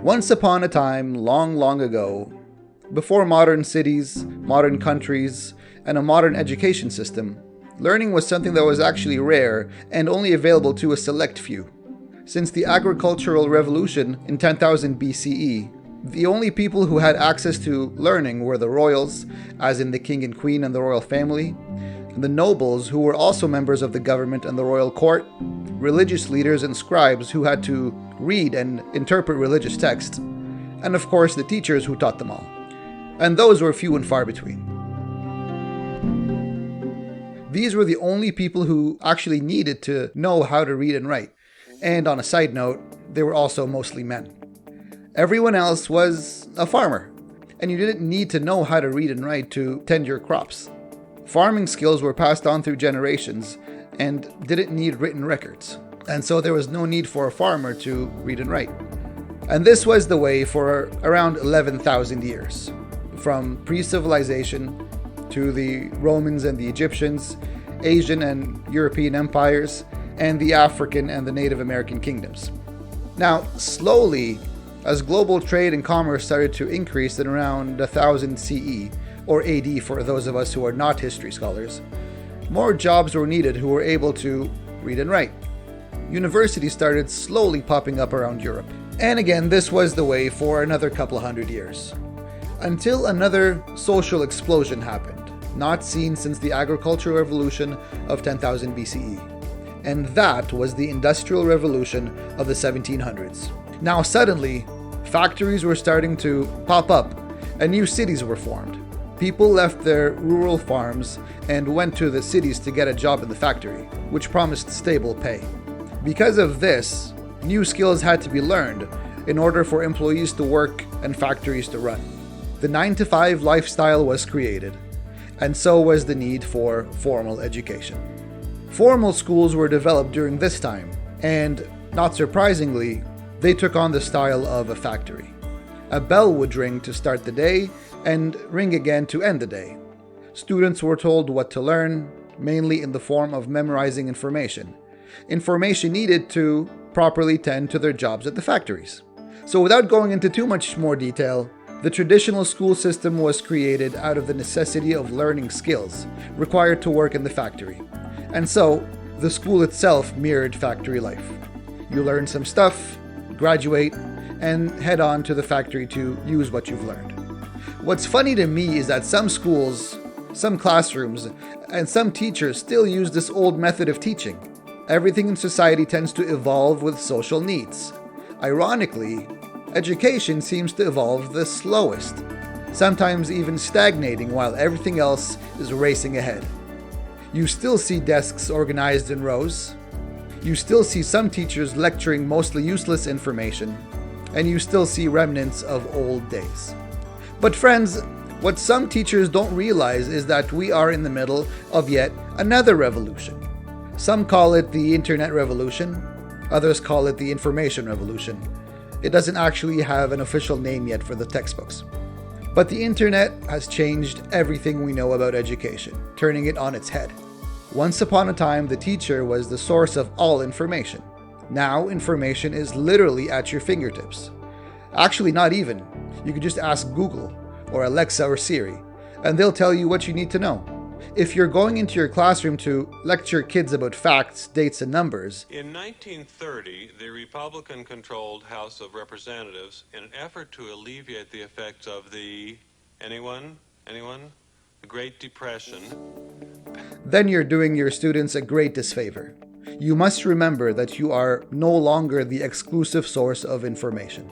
Once upon a time, long, long ago, before modern cities, modern countries, and a modern education system, learning was something that was actually rare and only available to a select few. Since the agricultural revolution in 10,000 BCE, the only people who had access to learning were the royals, as in the king and queen and the royal family, and the nobles, who were also members of the government and the royal court, religious leaders and scribes who had to read and interpret religious texts, and of course the teachers who taught them all. And those were few and far between. These were the only people who actually needed to know how to read and write. And on a side note, they were also mostly men. Everyone else was a farmer, and you didn't need to know how to read and write to tend your crops. Farming skills were passed on through generations and didn't need written records, and so there was no need for a farmer to read and write. And this was the way for around 11,000 years, from pre-civilization to the Romans and the Egyptians, Asian and European empires, and the African and the Native American kingdoms. Now, slowly, as global trade and commerce started to increase in around 1000 CE, or AD for those of us who are not history scholars, more jobs were needed who were able to read and write. Universities started slowly popping up around Europe. And again, this was the way for another couple hundred years. Until another social explosion happened, not seen since the agricultural revolution of 10,000 BCE. And that was the Industrial Revolution of the 1700s. Now suddenly, factories were starting to pop up and new cities were formed. People left their rural farms and went to the cities to get a job in the factory, which promised stable pay. Because of this, new skills had to be learned in order for employees to work and factories to run. The 9-to-5 lifestyle was created, and so was the need for formal education. Formal schools were developed during this time, and, not surprisingly, they took on the style of a factory. A bell would ring to start the day and ring again to end the day. Students were told what to learn, mainly in the form of memorizing information needed to properly tend to their jobs at the factories. So without going into too much more detail, the traditional school system was created out of the necessity of learning skills required to work in the factory. And so, the school itself mirrored factory life. You learn some stuff, graduate, and head on to the factory to use what you've learned. What's funny to me is that some schools, some classrooms, and some teachers still use this old method of teaching. Everything in society tends to evolve with social needs. Ironically, education seems to evolve the slowest, sometimes even stagnating while everything else is racing ahead. You still see desks organized in rows. You still see some teachers lecturing mostly useless information, and you still see remnants of old days. But friends, what some teachers don't realize is that we are in the middle of yet another revolution. Some call it the internet revolution, others call it the information revolution. It doesn't actually have an official name yet for the textbooks. But the internet has changed everything we know about education, turning it on its head. Once upon a time, the teacher was the source of all information. Now, information is literally at your fingertips. Actually, not even. You could just ask Google, or Alexa or Siri, and they'll tell you what you need to know. If you're going into your classroom to lecture kids about facts, dates, and numbers. In 1930, the Republican-controlled House of Representatives, in an effort to alleviate the effects of the... Anyone? The Great Depression. Then you're doing your students a great disfavor. You must remember that you are no longer the exclusive source of information.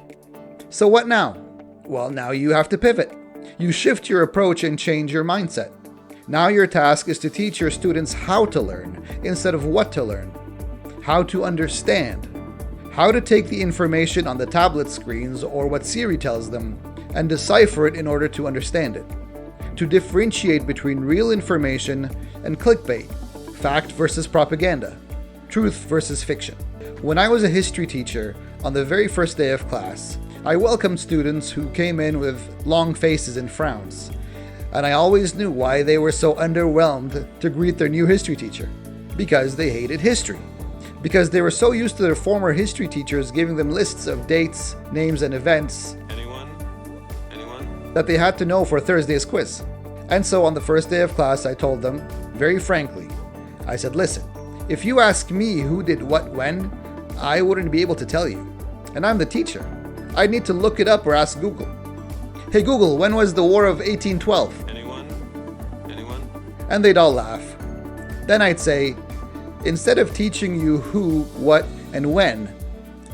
So what now? Well, now you have to pivot. You shift your approach and change your mindset. Now your task is to teach your students how to learn instead of what to learn. How to understand. How to take the information on the tablet screens or what Siri tells them and decipher it in order to understand it. To differentiate between real information and clickbait, fact versus propaganda, truth versus fiction. When I was a history teacher, on the very first day of class, I welcomed students who came in with long faces and frowns, and I always knew why they were so underwhelmed to greet their new history teacher. Because they hated history. because they were so used to their former history teachers giving them lists of dates, names, and events Anyone? that they had to know for Thursday's quiz. And so on the first day of class, I told them, very frankly, I said, listen, if you ask me who did what when, I wouldn't be able to tell you. And I'm the teacher. I'd need to look it up or ask Google. Hey Google, when was the War of 1812? Anyone? And they'd all laugh. Then I'd say, instead of teaching you who, what, and when,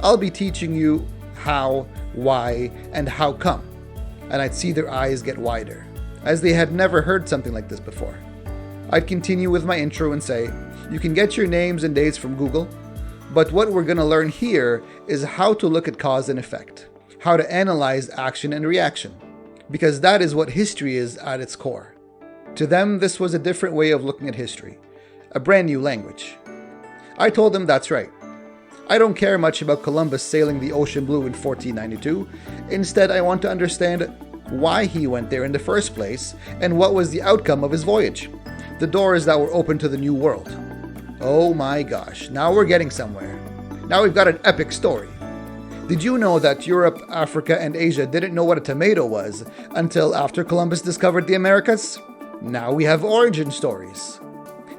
I'll be teaching you how, why, and how come. And I'd see their eyes get wider, as they had never heard something like this before. I'd continue with my intro and say, you can get your names and dates from Google, but what we're going to learn here is how to look at cause and effect, how to analyze action and reaction, because that is what history is at its core. To them, this was a different way of looking at history, a brand new language. I told them that's right. I don't care much about Columbus sailing the ocean blue in 1492. Instead, I want to understand why he went there in the first place and what was the outcome of his voyage, the doors that were open to the new world. Oh my gosh, now we're getting somewhere. Now we've got an epic story. Did you know that Europe, Africa, and Asia didn't know what a tomato was until after Columbus discovered the Americas? Now we have origin stories.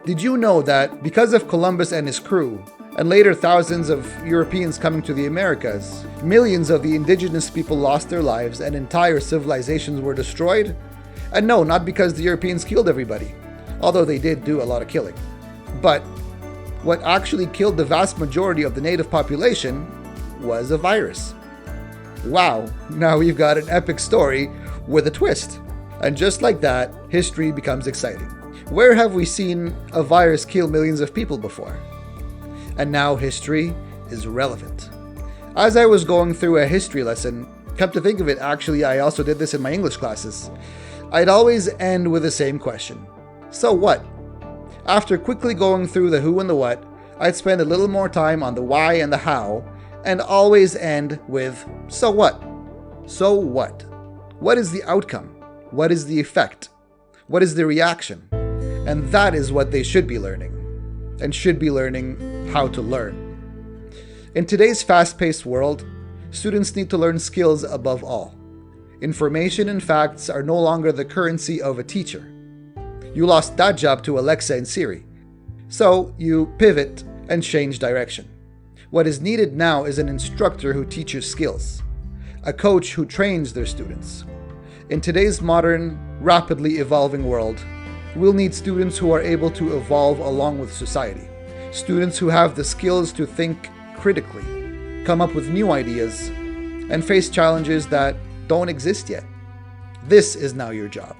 Did you know that because of Columbus and his crew, and later thousands of Europeans coming to the Americas, millions of the indigenous people lost their lives and entire civilizations were destroyed? And no, not because the Europeans killed everybody, although they did do a lot of killing. But what actually killed the vast majority of the native population was a virus. Wow, now we've got an epic story with a twist. And just like that, history becomes exciting. Where have we seen a virus kill millions of people before? And now history is relevant. As I was going through a history lesson, come to think of it, actually I also did this in my English classes, I'd always end with the same question. So what? After quickly going through the who and the what, I'd spend a little more time on the why and the how, and always end with, so what? So what? What is the outcome? What is the effect? What is the reaction? And that is what they should be learning, and should be learning how to learn. In today's fast-paced world, students need to learn skills above all. Information and facts are no longer the currency of a teacher. You lost that job to Alexa and Siri. So you pivot and change direction. What is needed now is an instructor who teaches skills, a coach who trains their students. In today's modern, rapidly evolving world, we'll need students who are able to evolve along with society. Students who have the skills to think critically, come up with new ideas, and face challenges that don't exist yet. This is now your job.